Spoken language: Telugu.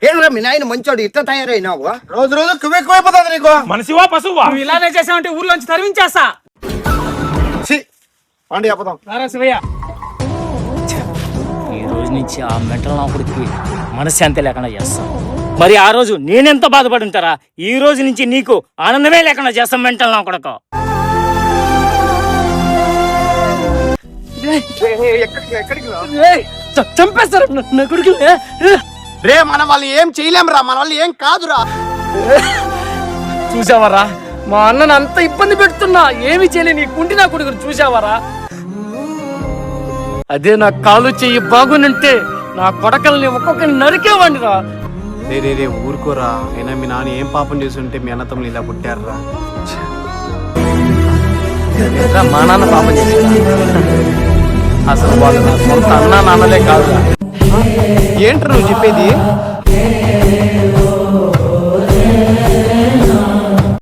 ఏంట్రా మీ నాయన మంచోడు ఇట్లా తయారైనావు? రోజు రోజు ఎక్కువైపోతుంది నీకు. మనిషివా పశువా? నువ్వు ఇలానే చేసావంటే ఊర్లోంచి తరిమించేస్తా. పండి చెప్పదాం. శివయ్య, ఈ రోజు నుంచి ఆ మెంటల్ నాకుడికి మనశ్శాంతి లేకుండా చేస్తాం. మరి ఆ రోజు నేనెంత బాధపడి ఉంటారా? ఈ రోజు నుంచి నీకు ఆనందమే లేకుండా చేస్తాం మెంటల్ నాకుడకు. చంపేస్తారు నా కొడుకు. రే మన వాళ్ళు ఏం చేయలేంరా, మన వాళ్ళు ఏం కాదురా. చూసావరా మా అన్నను అంత ఇబ్బంది పెడుతున్నా ఏమి చేయలే నీ కుంటి నా కొడుకుని చూసావరా? అదే నా కాలు చెయ్యి బాగునుంటే నా కొడకల్ని ఒక్కొక్కరిని నరికేవాడిని రా. రే ఊరుకోరా. అయినా మీ నాన్న ఏం పాపం చేస్తుంటే మీ అన్నతమ్ములు ఇలా పుట్టారా? మా నాన్న పాపం చేశాడు. అసలు వాళ్ళు నా సొంత అన్నా నాన్నలే కాదురా. ఏంట్రా నువ్వు చెప్పేది?